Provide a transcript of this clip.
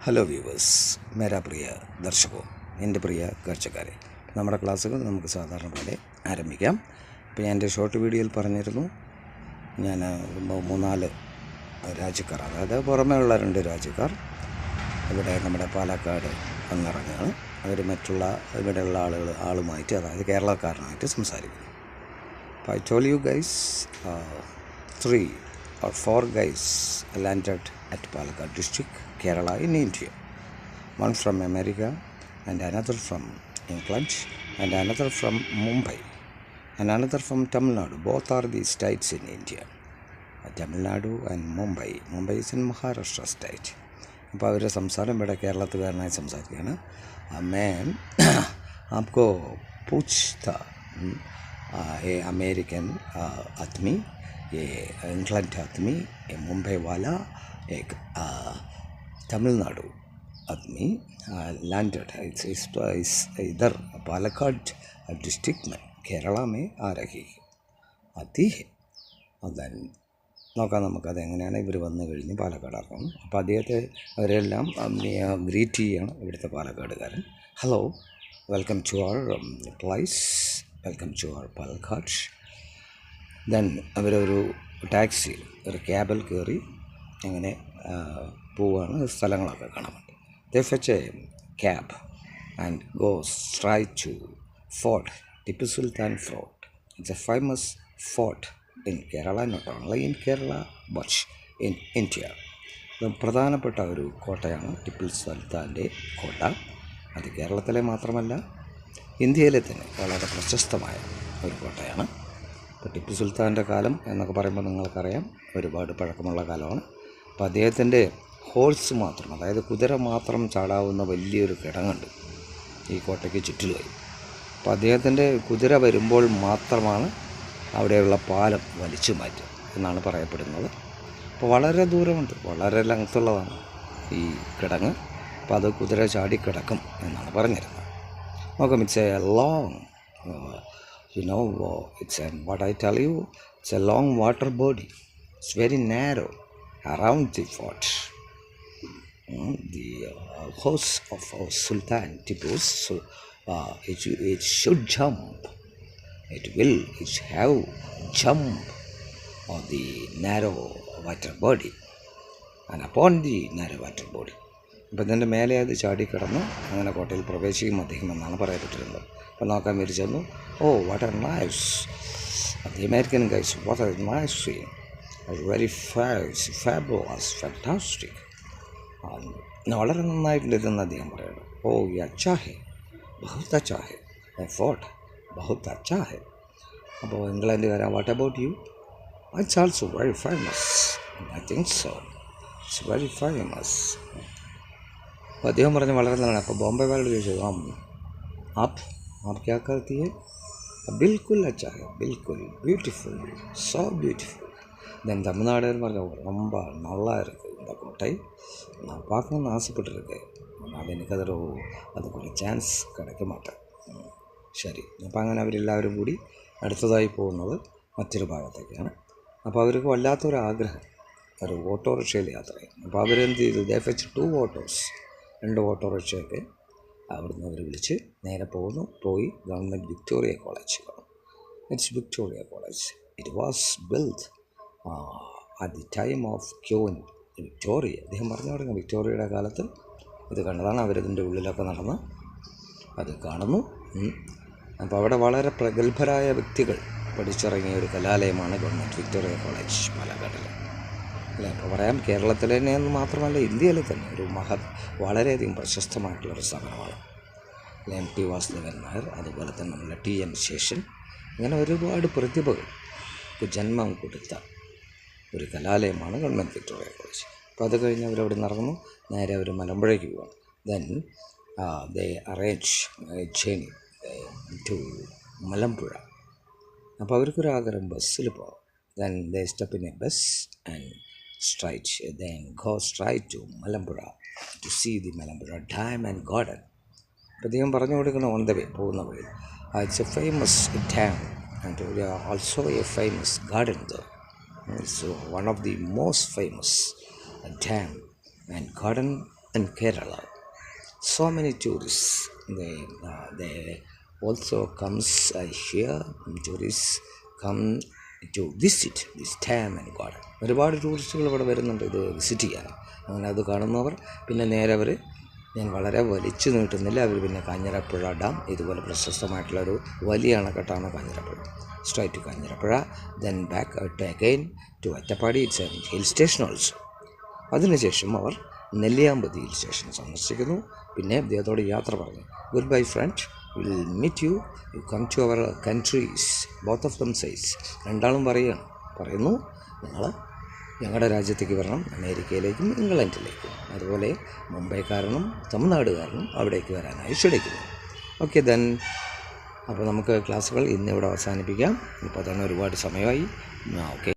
Hello viewers, മേരാ പ്രിയ ദർശകോ, എൻ്റെ പ്രിയ കാഴ്ചക്കാരെ, നമ്മുടെ ക്ലാസ്സുകൾ നമുക്ക് സാധാരണ പോലെ ആരംഭിക്കാം. ഇപ്പോൾ ഞാൻ എൻ്റെ ഷോർട്ട് വീഡിയോയിൽ പറഞ്ഞിരുന്നു, ഞാൻ 3-4 രാജ്യക്കാർ, അതായത് പുറമേ ഉള്ള 2 രാജ്യക്കാർ ഇവിടെ നമ്മുടെ പാലക്കാട് വന്നിറങ്ങുകയാണ്. അവർ മറ്റുള്ള ഇവിടെയുള്ള ആളുമായിട്ട്, അതായത് കേരളക്കാരനായിട്ട് സംസാരിക്കുന്നു. അപ്പോൾ I told you guys 3 or 4 guys landed at Palakkad district, Kerala in India. One from America and another from England and another from Mumbai and another from Tamil Nadu. Both are the states in India. Tamil Nadu and Mumbai. Mumbai is in Maharashtra state. അപ്പോൾ അവരുടെ സംസാരം ഇവിടെ കേരളത്തുകാരനായി സംസാരിക്കുകയാണ്. मैं आपको पूछता, ये American आदमी, ये इंग्लैंड आदमी, ये मुंबई वाला, एक तमिलनाडु आदमी लैंडेड इधर पालक्काड डिस्ट्रिक्ट में, केरला में आ रही आती है. അതാ നോക്കാം നമുക്കത് എങ്ങനെയാണ് ഇവർ വന്നു കഴിഞ്ഞ് പാലക്കാട് ഇറങ്ങും. അപ്പോൾ അദ്ദേഹത്തെ അവരെല്ലാം ഗ്രീറ്റ് ചെയ്യാണ് ഇവിടുത്തെ പാലക്കാടുകാരൻ. Hello, welcome to our place, welcome to our Palakkad. Then അവരൊരു ടാക്സി, ഒരു ക്യാബിൽ കയറി അങ്ങനെ പോവുകയാണ്, സ്ഥലങ്ങളൊക്കെ കാണാൻ വേണ്ടി. They fetch a cab and go straight to fort, Tipu Sultan fort. It's a famous fort in Kerala, not only in Kerala but in India. പ്രധാനപ്പെട്ട ഒരു കോട്ടയാണ് ടിപ്പു സുൽത്താൻ്റെ കോട്ട. അത് കേരളത്തിലെ മാത്രമല്ല, ഇന്ത്യയിലെ തന്നെ വളരെ പ്രശസ്തമായ ഒരു കോട്ടയാണ്. ഇപ്പോൾ ടിപ്പു സുൽത്താൻ്റെ കാലം എന്നൊക്കെ പറയുമ്പോൾ നിങ്ങൾക്കറിയാം, ഒരുപാട് പഴക്കമുള്ള കാലമാണ്. അപ്പോൾ അദ്ദേഹത്തിൻ്റെ ഹോഴ്സ് മാത്രം, അതായത് കുതിര മാത്രം ചാടാവുന്ന വലിയൊരു കിടങ്ങുണ്ട് ഈ കോട്ടയ്ക്ക് ചുറ്റിലുമായി. അപ്പോൾ അദ്ദേഹത്തിൻ്റെ കുതിര വരുമ്പോൾ മാത്രമാണ് അവിടെയുള്ള പാലം വലിച്ചു മാറ്റുക എന്നാണ് പറയപ്പെടുന്നത്. അപ്പോൾ വളരെ ദൂരമുണ്ട്, വളരെ ലെങ്ത്തുള്ളതാണ് ഈ കിടങ്ങ്. അപ്പോൾ അത് കുതിര ചാടി കിടക്കും എന്നാണ് പറഞ്ഞിരുന്നത്. നോക്കാം, it's A long, it's a, what I tell you, it's a long water body. It's very narrow around the fort. The horse of Sultan Tipu, it should jump. It have jump on the narrow water body and upon the narrow water body. അപ്പോൾ ഇതിൻ്റെ മേലെ അത് ചാടിക്കിടന്ന് അങ്ങനെ കോട്ടയിൽ പ്രവേശിക്കും അദ്ദേഹം എന്നാണ് പറയപ്പെട്ടിരുന്നത്. അപ്പോൾ നോക്കാൻ വേണ്ടി ചെന്നു. Oh, what are nice, the American guys, what are nice seeing, very fabulous, fantastic, വളരെ നന്നായിട്ടുണ്ട് ഇതെന്ന് അദ്ദേഹം പറയുന്നത്. ഓ, ഈ അച്ഛാ ഹെ, ബഹുത് അച്ഛാ ഹെ, ഫോർട്ട് ബഹുത് അച്ഛാ ഹെ. അപ്പോൾ ഇംഗ്ലണ്ടുകാരാ, what about you? It's also very famous, I think so, it's very famous. അപ്പോൾ അദ്ദേഹം പറഞ്ഞ് വളരെ നല്ലതാണ്. അപ്പോൾ ബോംബെ വാലോട് ചോദിച്ചു, ആപ്പ് ക്യാ കർത്തി ഹെ? ബിൽക്കുൽ അച്ഛാ ഹെ, ബിൽക്കുൽ ബ്യൂട്ടിഫുൾ, സോ ബ്യൂട്ടിഫുൾ. தென் தமிழ்நாடுன்னு പറഞ്ഞു, ரொம்ப நல்லா இருக்குது இந்த கோட்டை, நான் பார்க்கணுன்னு ஆசைப்பட்டுருக்கேன், ஆனால் எனக்கு அதுக்கு ஒரு சான்ஸ் கிடைக்க மாட்டேன். ശരി. അപ്പോൾ അങ്ങനെ അവരെല്ലാവരും കൂടി അടുത്തതായി പോകുന്നത് മറ്റൊരു ഭാഗത്തേക്കാണ്. അപ്പോൾ അവർക്ക് വല്ലാത്തൊരാഗ്രഹം ഒരു ഓട്ടോറിക്ഷയിൽ യാത്ര ചെയ്യും. അപ്പോൾ അവരെന്ത് ചെയ്തു, ദേ ഫെച്ച് 2 ഓട്ടോസ്, 2 ഓട്ടോറിക്ഷയൊക്കെ അവിടുന്ന് അവർ വിളിച്ച് നേരെ പോയി government Victoria college. It's Victoria college. It was build at the time of queen Victoria. അദ്ദേഹം പറഞ്ഞു തുടങ്ങി, വിക്ടോറിയയുടെ കാലത്ത് ഇത് കണ്ടതാണ്. അവരിതിൻ്റെ ഉള്ളിലൊക്കെ നടന്ന് അത് കാണുന്നു. അപ്പോൾ അവിടെ വളരെ പ്രഗത്ഭരായ വ്യക്തികൾ പഠിച്ചിറങ്ങിയ ഒരു കലാലയമാണ് ഗവൺമെൻറ് വിക്ടോറിയ കോളേജ് പാലക്കാട്ടിൽ, അല്ലേ? അപ്പോൾ പറയാം, കേരളത്തിൽ തന്നെ എന്ന് മാത്രമല്ല, ഇന്ത്യയിൽ തന്നെ ഒരു വളരെയധികം പ്രശസ്തമായിട്ടുള്ളൊരു സ്ഥാപനമാണ്. എം ടി വാസുദേവൻ നായർ, അതുപോലെ തന്നെ നമ്മുടെ TM ശേഷൻ, ഇങ്ങനെ ഒരുപാട് പ്രതിഭകൾക്ക് ജന്മം കൊടുത്ത ഒരു കലാലയമാണ് ഗവൺമെൻറ് വിക്ടോറിയ കോളേജ്. അപ്പോൾ അത് കഴിഞ്ഞ് അവരവിടെ നിറങ്ങുന്നു, നേരെ അവർ മലമ്പുഴയ്ക്ക് പോവാണ്. Then they arrange a journey to Malampuzha. അപ്പോൾ അവർക്കൊരു ആഗ്രഹം ബസ്സിൽ പോകാം. then they step in a bus and go straight to Malampuzha to see the Malampuzha dam and garden. അപ്പോൾ അദ്ദേഹം പറഞ്ഞു കൊടുക്കണം, ഓൺ ദ വേ, പോകുന്ന വഴി, it's a famous dam and also a famous garden there. It's one of the most famous dam and garden and Kerala. So many tourists, they also comes here. Tourists come to visit this Tamil Garden. ഒരുപാട് ടൂറിസ്റ്റുകൾ ഇവിടെ വരുന്നുണ്ട് ഇത് visit ചെയ്യാൻ. അങ്ങനെ അത് കാണുന്നവർ പിന്നെ നേരെ അവർ, ഞാൻ വളരെ വലിച്ചു നീട്ടുന്നില്ല, അവർ പിന്നെ കാഞ്ഞിരപ്പുഴ ഡാം, ഇതുപോലെ പ്രശസ്തമായിട്ടുള്ളൊരു വലിയ അണക്കെട്ടാണ് Kanjirapuzha. Straight to Kanjirapuzha, then back again to Attappadi. It's a hill station also. അതിനുശേഷം അവർ നെല്ലിയാമ്പതി ഹിൽ സ്റ്റേഷൻ സന്ദർശിക്കുന്നു. പിന്നെ അദ്ദേഹത്തോട് യാത്ര പറഞ്ഞു. Good bye friend, will meet you come to our countries. Both of them says. രണ്ടാളും പറയുന്നു നിങ്ങൾ ഞങ്ങളുടെ രാജ്യത്തേക്ക് വരണം, അമേരിക്കയിലേക്കും ഇംഗ്ലണ്ടിലേക്കും. അതുപോലെ മുംബൈക്കാരനും തമിഴ്നാടുകാരനും അവിടേക്ക് വരാനായി ക്ഷണിക്കുന്നു. ഓക്കെ ദെൻ, അപ്പോൾ നമുക്ക് ക്ലാസ്സുകൾ ഇന്നിവിടെ അവസാനിപ്പിക്കാം. ഇപ്പോൾ തന്നെ ഒരുപാട് സമയമായി. ഓക്കെ.